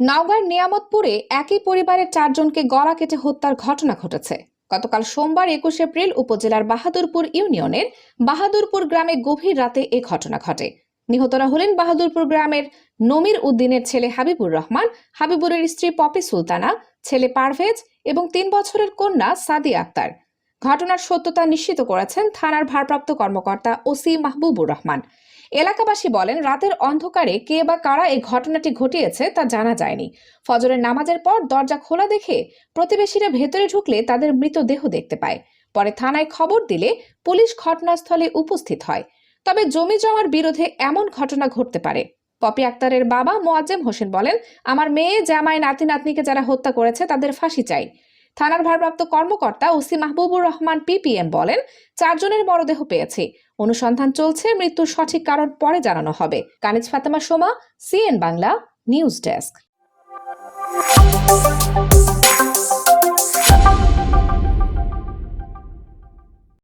নওগাঁর নিয়ামতপুরে একই পরিবারের 4 জনকে গলা কেটে হত্যার ঘটনা ঘটেছে। গতকাল সোমবার 21 এপ্রিল উপজেলার বাহাদুরপুর ইউনিয়নের বাহাদুরপুর গ্রামে গভীর রাতে এ ঘটনা ঘটে। নিহতরা হলেন বাহাদুরপুর গ্রামের নমির উদ্দিনের ছেলে হাবিবুর রহমান, হাবিবুরের স্ত্রী পপি সুলতানা, ছেলে পারভেজ এবং 3 বছরের কন্যা সাদিয়া আক্তার। ঘটনার সত্যতা নিশ্চিত করেছেন থানার ভারপ্রাপ্ত কর্মকর্তা ওসি মাহবুবুর রহমান। এলাকাবাসী বলেন, রাতের অন্ধকারে কে বা কারা এই ঘটনাটি ঘটিয়েছে তা জানা যায়নি। ফজরের নামাজের পর দরজা খোলা দেখে প্রতিবেশীরা ভেতরে ঢুকলে তাদের মৃতদেহ দেখতে পায়। পরে থানায় খবর দিলে পুলিশ ঘটনাস্থলে উপস্থিত হয়। তবে জমি জমার বিরোধে এমন ঘটনা ঘটতে পারে। পপি আক্তারের বাবা মোয়াজ্জেম হোসেন বলেন, আমার মেয়ে, জামাই, নাতি নাতনিকে যারা হত্যা করেছে তাদের ফাঁসি চাই। থানার ভারপ্রাপ্ত কর্মকর্তা ওসি মাহবুবুর রহমান পিপিএম বলেন, 4 জনের মরদেহ পেয়েছে। অনুসন্ধান চলছে, মৃত্যুর সঠিক কারণ পরে জানানো হবে। Kaniz Fatema Soma, CN Bangla news desk.